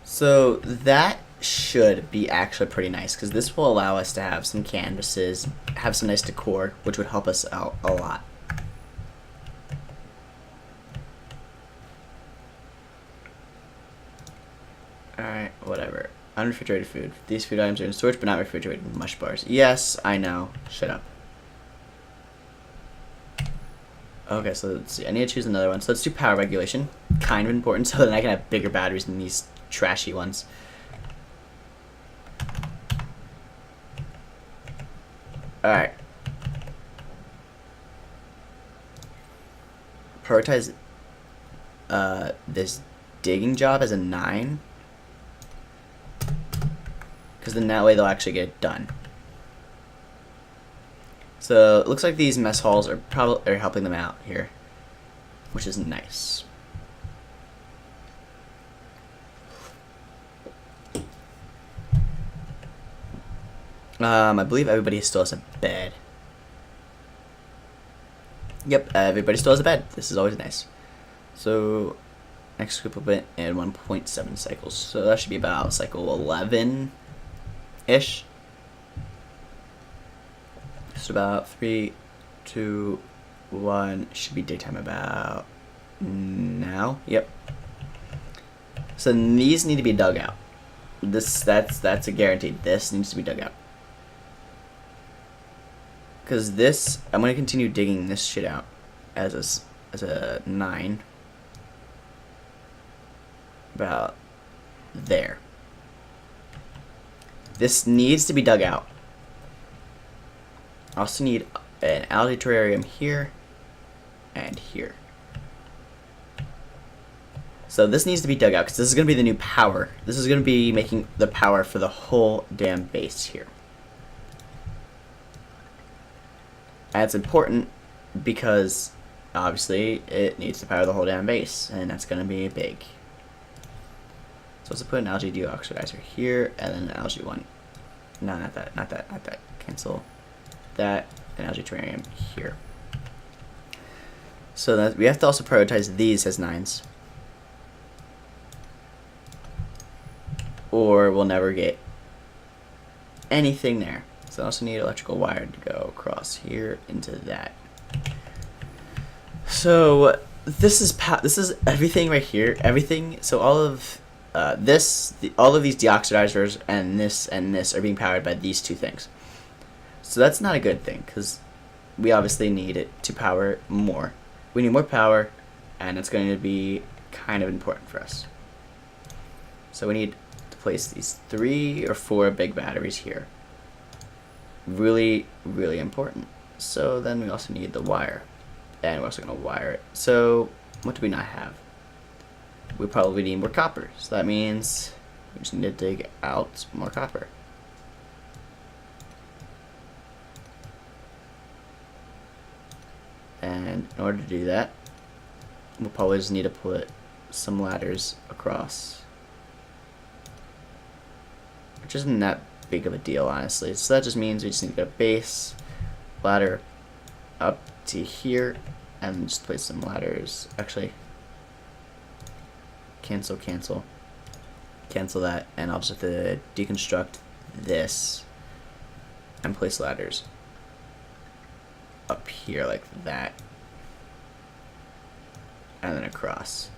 So that should be actually pretty nice, because this will allow us to have some canvases, have some nice decor, which would help us out a lot. Alright, whatever. Unrefrigerated food. These food items are in storage, but not refrigerated. Mush bars. Yes, I know. Shut up. Okay, so let's see. I need to choose another one. So let's do power regulation. Kind of important, so then I can have bigger batteries than these trashy ones. Alright. Prioritize this digging job as a 9. Because then that way they'll actually get it done. So it looks like these mess halls are probably helping them out here, which is nice. I believe everybody still has a bed. Yep, everybody still has a bed. This is always nice. So next group of it and 1.7 cycles. So that should be about cycle 11-ish. Just about 3, 2, 1. Should be daytime about now. Yep. So these need to be dug out. That's a guarantee. This needs to be dug out. Because this, I'm gonna continue digging this shit out as a 9. About there. This needs to be dug out. I also need an algae terrarium here and here. So this needs to be dug out because this is going to be the new power. This is going to be making the power for the whole damn base here. And it's important because obviously it needs to power the whole damn base, and that's going to be big. So let's put an algae deoxidizer here and then an algae one. No, not that. Cancel that, and algae terrarium here. So that we have to also prioritize these as 9s, or we'll never get anything there. So I also need electrical wire to go across here into that. So this is everything right here. Everything. So all of all of these deoxidizers and this are being powered by these two things. So that's not a good thing, because we obviously need it to power more. We need more power, and it's going to be kind of important for us. So we need to place these 3 or 4 big batteries here. Really, really important. So then we also need the wire, and we're also going to wire it. So what do we not have? We probably need more copper. So that means we just need to dig out more copper. And in order to do that, we'll probably just need to put some ladders across, which isn't that big of a deal, honestly. So that just means we just need to go base, ladder up to here, and just place some ladders. Actually, cancel that, and I'll just have to deconstruct this and place ladders up here like that, and then across,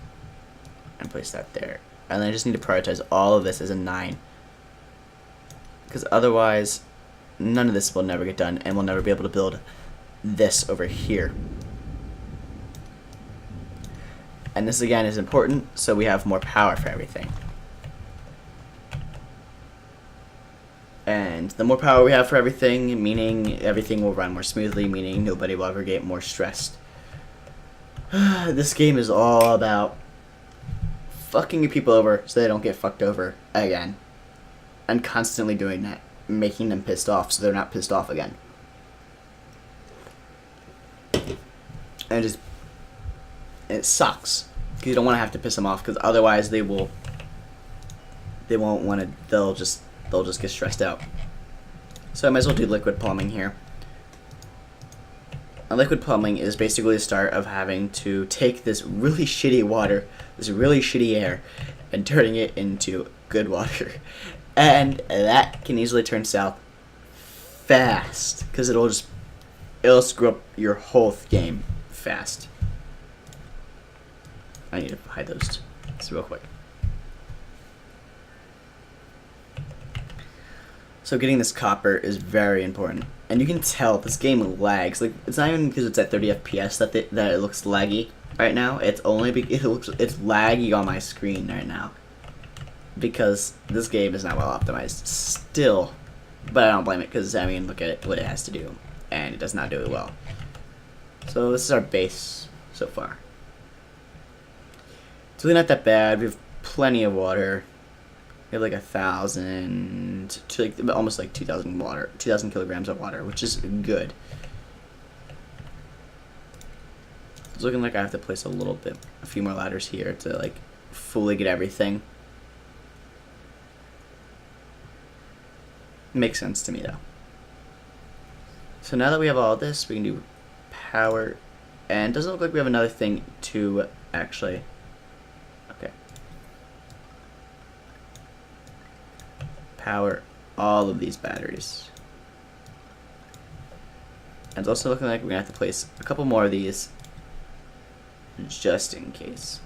and place that there. And then I just need to prioritize all of this as a 9, because otherwise none of this will never get done, and we'll never be able to build this over here. And this again is important, so we have more power for everything. And the more power we have for everything, meaning everything will run more smoothly, meaning nobody will ever get more stressed. This game is all about fucking your people over so they don't get fucked over again. And constantly doing that, making them pissed off so they're not pissed off again. And it sucks because you don't want to have to piss them off, because otherwise they won't want to. They'll just get stressed out. So I might as well do liquid plumbing here. And liquid plumbing is basically the start of having to take this really shitty water, this really shitty air, and turning it into good water. And that can easily turn south fast, because it'll screw up your whole game fast. I need to hide those real quick. So getting this copper is very important, and you can tell this game lags. Like, it's not even because it's at 30 FPS that it looks laggy right now. It's only it's laggy on my screen right now because this game is not well optimized still. But I don't blame it, because I mean, look at it, what it has to do, and it does not do it well. So this is our base so far. It's really not that bad. We have plenty of water. We have like 1,000 to like almost like 2,000 kilograms of water, which is good. It's looking like I have to place a few more ladders here to like fully get everything. Makes sense to me though. So now that we have all this, we can do power, and it doesn't look like we have another thing to actually. Okay. Power all of these batteries. And it's also looking like we're gonna have to place a couple more of these just in case.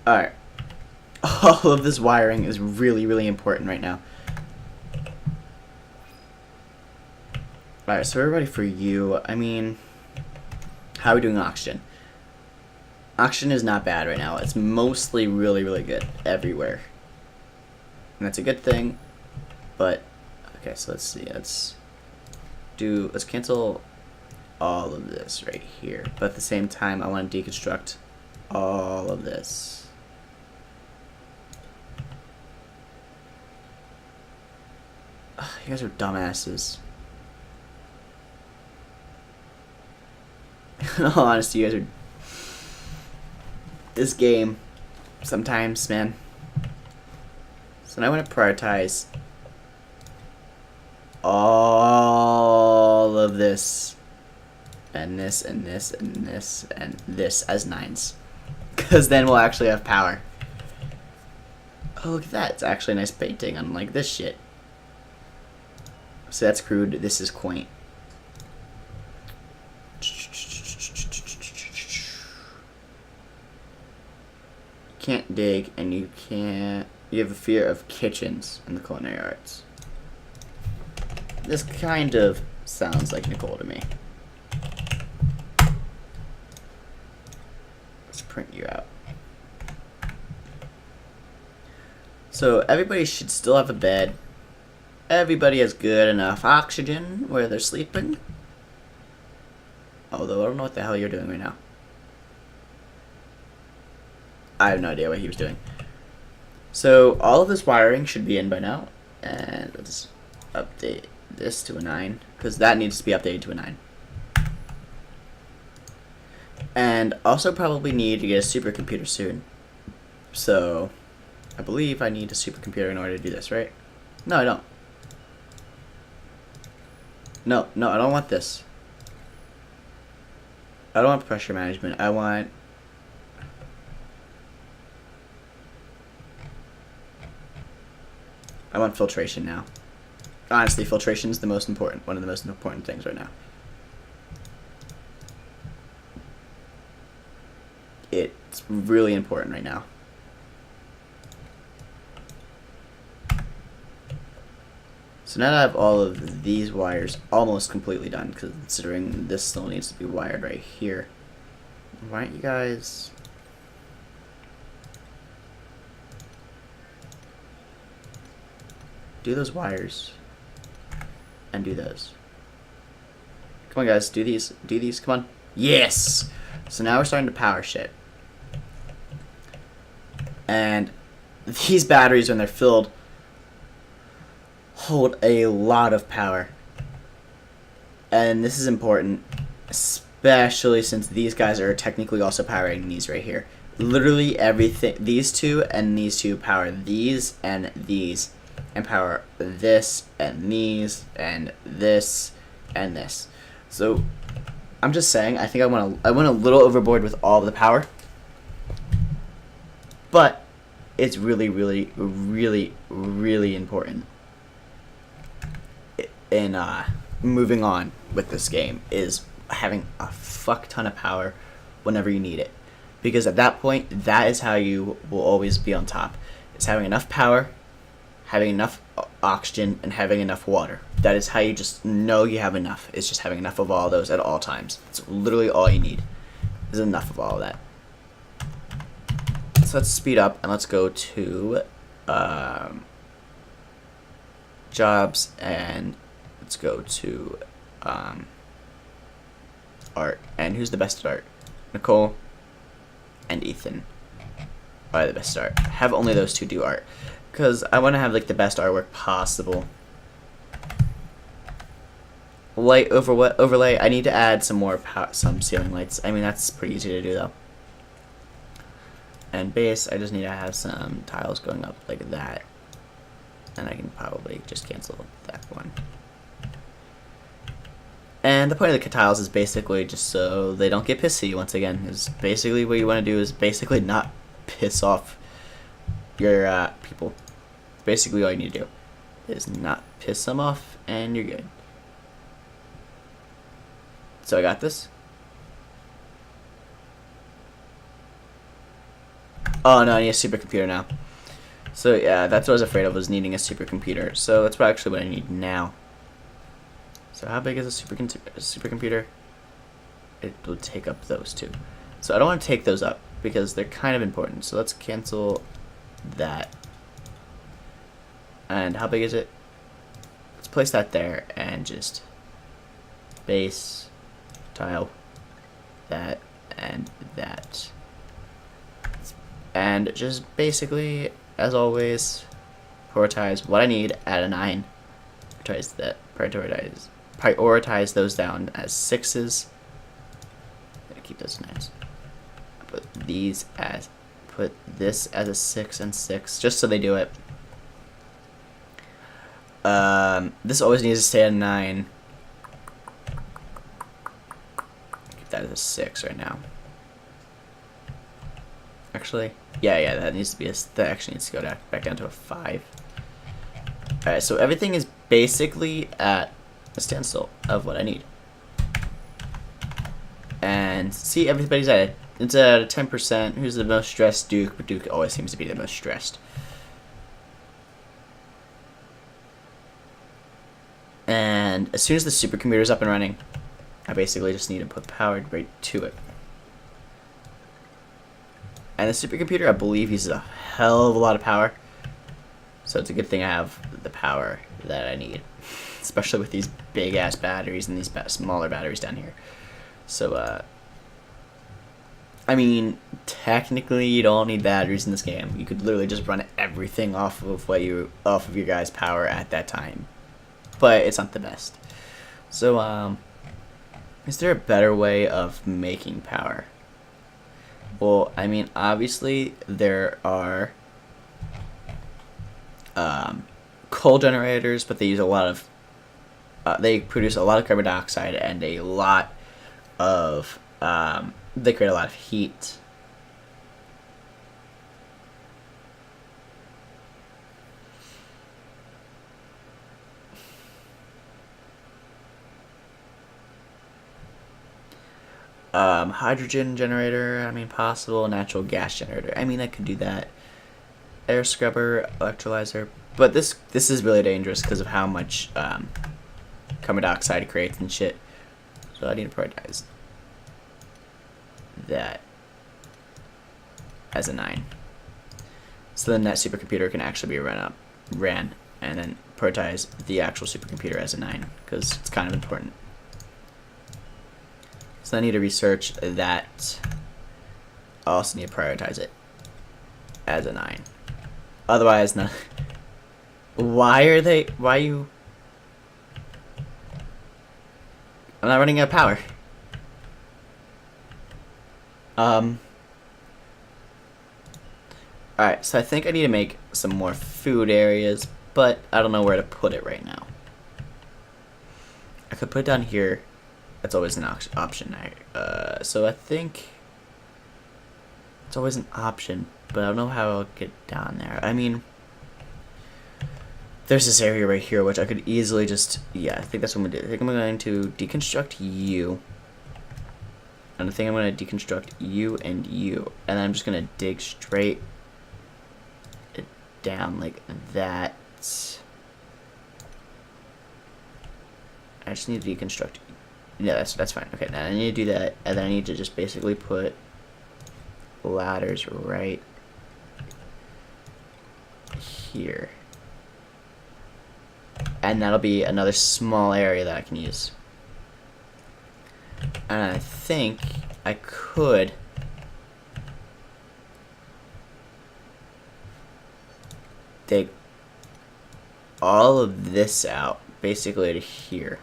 Alright. All of this wiring is really, really important right now. Alright, so we're ready for you. I mean, how are we doing oxygen? Oxygen is not bad right now. It's mostly really, really good everywhere. And that's a good thing. But, okay, so let's see. Let's cancel all of this right here. But at the same time, I want to deconstruct all of this. Ugh, you guys are dumbasses. In all honesty, you guys are. This game, sometimes, man. So now I want to prioritize all of this, and this, and this, and this, and this as 9s. Because then we'll actually have power. Oh, look at that. It's actually a nice painting, unlike this shit. So that's crude. This is quaint. You can't dig, and you have a fear of kitchens in the culinary arts. This kind of sounds like Nicole to me. Let's print you out. So everybody should still have a bed. Everybody has good enough oxygen where they're sleeping. Although I don't know what the hell you're doing right now. I have no idea what he was doing. So all of this wiring should be in by now. And let's update this to a 9. Because that needs to be updated to a 9. And also probably need to get a supercomputer soon. So I believe I need a supercomputer in order to do this, right? No, I don't. No, I don't want this. I don't want pressure management. I want... filtration now. Honestly, filtration is one of the most important things right now. It's really important right now. So now that I have all of these wires almost completely done, considering this still needs to be wired right here. Why don't you guys... do those wires and do those. Come on, guys, do these, come on. Yes! So now we're starting to power shit. And these batteries, when they're filled, hold a lot of power. And this is important, especially since these guys are technically also powering these right here. Literally everything, these two and these two power these and these. And power this and these and this and this. So I'm just saying, I think I went a little overboard with all of the power, but it's really, really, really, really important in moving on with this game is having a fuck ton of power whenever you need it, because at that point, that is how you will always be on top. It's having enough power, having enough oxygen, and having enough water. That is how you just know you have enough. It's just having enough of all those at all times. It's literally all you need is enough of all of that. So let's speed up and let's go to jobs, and let's go to art. And who's the best at art? Nicole and Ethan are the best at art. Have only those two do art, because I want to have like the best artwork possible. Light overlay. I need to add some more some ceiling lights. I mean, that's pretty easy to do though. And base, I just need to have some tiles going up like that, and I can probably just cancel that one. And the point of the tiles is basically just so they don't get pissy. Once again, is basically what you want to do is basically not piss off your people. Basically all you need to do is not piss them off, and you're good. So I got this. Oh no, I need a supercomputer now. So yeah, that's what I was afraid of, was needing a supercomputer. So that's actually what I need now. So how big is a supercomputer? It will take up those two. So I don't want to take those up because they're kind of important. So let's cancel that. And how big is it? Let's place that there and just base, tile, that, and that. And just basically, as always, prioritize what I need at a 9. Prioritize those down as 6s. Keep those 9s. Put this as a 6 and 6, just so they do it. This always needs to stay at a 9. Keep that as a 6 right now. Actually, yeah, that needs to be that actually needs to go back down to a 5. Alright, so everything is basically at a standstill of what I need. And see, everybody's at it. It's at a 10%. Who's the most stressed? Duke, but Duke always seems to be the most stressed. And as soon as the supercomputer is up and running, I basically just need to put power right to it. And the supercomputer, I believe, uses a hell of a lot of power. So it's a good thing I have the power that I need. Especially with these big-ass batteries and these smaller batteries down here. So, I mean, technically you don't need batteries in this game. You could literally just run everything off of your guys' power at that time. But it's not the best. So, is there a better way of making power? Well, I mean, obviously there are coal generators, but they use a lot of they produce a lot of carbon dioxide and a lot of they create a lot of heat. Hydrogen generator, I mean, possible. Natural gas generator, I mean, I could do that. Air scrubber, electrolyzer, But this is really dangerous because of how much carbon dioxide it creates and shit. So I need to prioritize that as a 9. So then that supercomputer can actually be ran, and then prioritize the actual supercomputer as a 9 because it's kind of important. So I need to research that. I also need to prioritize it as a 9. Otherwise, not. Why are you? I'm not running out of power. Alright, so I think I need to make some more food areas, but I don't know where to put it right now. I could put it down here. That's always an option. So I think it's always an option, but I don't know how I'll get down there. I mean, there's this area right here, which I could easily just, yeah, I think that's what I'm going to do. I think I'm going to deconstruct you. And I think I'm going to deconstruct you and you. And then I'm just going to dig straight down like that. I just need to deconstruct. Yeah, that's fine. Okay, now I need to do that, and then I need to just basically put ladders right here. And that'll be another small area that I can use. And I think I could take all of this out, basically to here.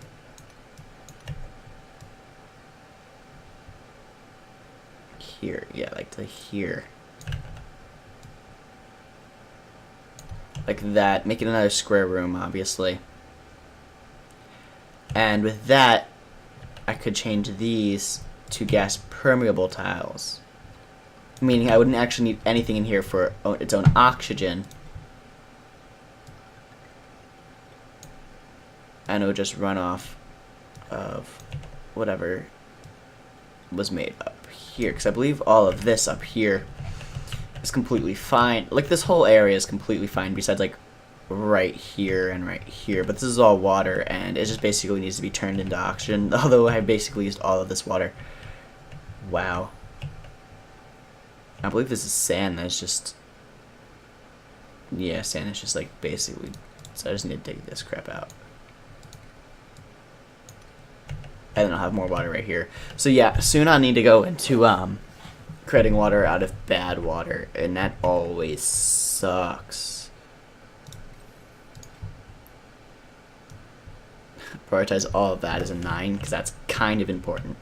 Here, yeah, like to here. Like that, make it another square room, obviously. And with that, I could change these to gas permeable tiles. Meaning I wouldn't actually need anything in here for its own oxygen. And it would just run off of whatever was made up here. Because I believe all of this up here is completely fine. Like, this whole area is completely fine besides, like, right here and right here. But this is all water, and it just basically needs to be turned into oxygen. Although I basically used all of this water. Wow. I believe this is sand that's just... Yeah, sand is just, like, basically... So I just need to dig this crap out. And then I'll have more water right here. So yeah, soon I'll need to go into creating water out of bad water, and that always sucks. Prioritize all of that as a 9 because that's kind of important.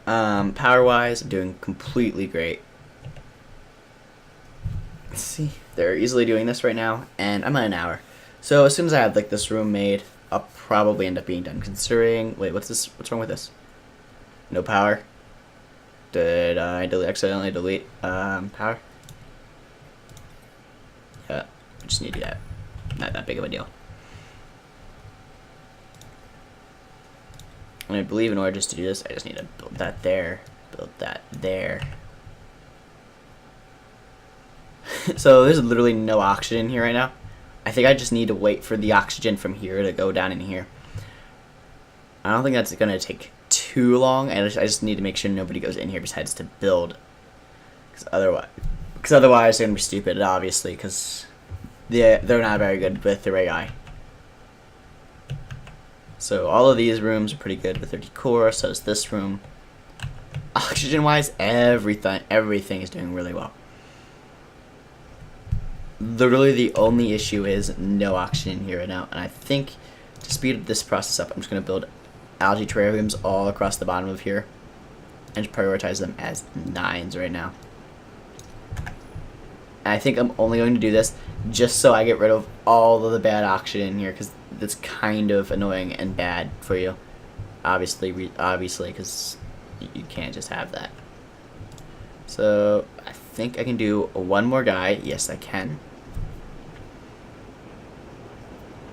Power-wise, I'm doing completely great. Let's see, they're easily doing this right now, and I'm at an hour. So as soon as I have like this room made, I'll probably end up being done. Considering, wait, what's this? What's wrong with this? No power. Did I accidentally delete power? Yeah, I just need to do that. Not that big of a deal. And I believe in order just to do this, I just need to build that there, build that there. So there's literally no oxygen here right now. I think I just need to wait for the oxygen from here to go down in here. I don't think that's going to take too long. I just need to make sure nobody goes in here besides to build. Because otherwise they're going to be stupid, obviously, because they're not very good with their AI. So all of these rooms are pretty good with their decor, so is this room. Oxygen-wise, everything is doing really well. Literally the only issue is no oxygen here right now, and I think to speed this process up, I'm just going to build algae terrariums all across the bottom of here and just prioritize them as 9s right now. And I think I'm only going to do this just so I get rid of all of the bad oxygen in here, because that's kind of annoying and bad for you, obviously, because you can't just have that. So I think I can do one more guy. Yes, I can.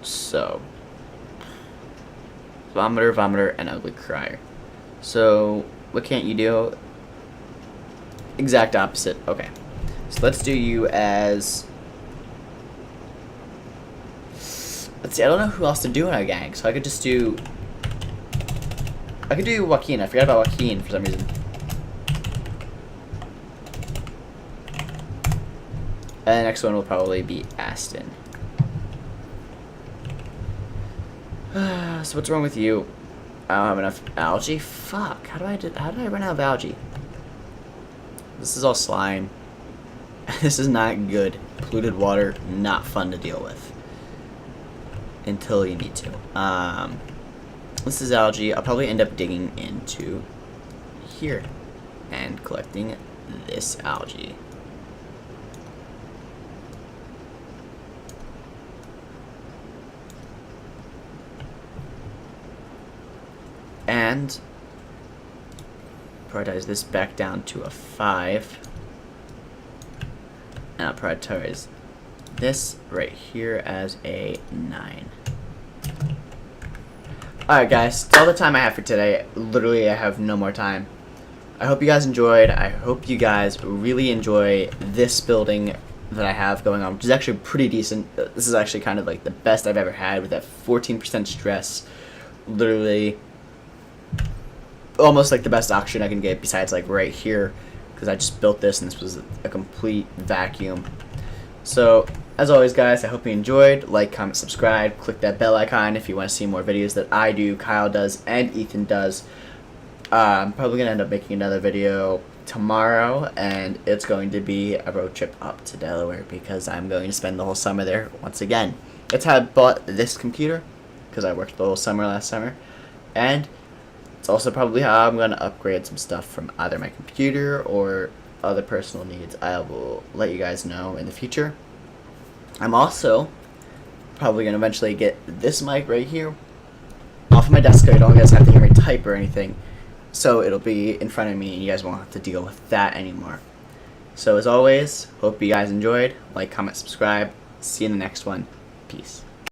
So, vomiter, and ugly crier. So, what can't you do? Exact opposite. Okay. So let's do you as let's see, I don't know who else to do in our gang, so I could just do... I could do Joaquin. I forgot about Joaquin for some reason. And the next one will probably be Aston. So what's wrong with you? I don't have enough algae? Fuck. How did I run out of algae? This is all slime. This is not good. Polluted water, not fun to deal with. Until you need to. This is algae. I'll probably end up digging into here and collecting this algae. And prioritize this back down to a 5. And I'll prioritize this right here as a 9. Alright guys, that's all the time I have for today. Literally, I have no more time. I hope you guys enjoyed. I hope you guys really enjoy this building that I have going on, which is actually pretty decent. This is actually kind of like the best I've ever had with that 14% stress. Literally, almost like the best oxygen I can get besides like right here, because I just built this and this was a complete vacuum. So as always guys, I hope you enjoyed. Like, comment, subscribe, click that bell icon if you want to see more videos that I do, Kyle does, and Ethan does. I'm probably going to end up making another video tomorrow, and it's going to be a road trip up to Delaware because I'm going to spend the whole summer there once again. That's how I bought this computer, because I worked the whole summer last summer, and it's also probably how I'm going to upgrade some stuff from either my computer or other personal needs. I will let you guys know in the future. I'm also probably going to eventually get this mic right here off of my desk so you don't guys have to hear me type or anything. So it'll be in front of me and you guys won't have to deal with that anymore. So as always, hope you guys enjoyed. Like, comment, subscribe. See you in the next one. Peace.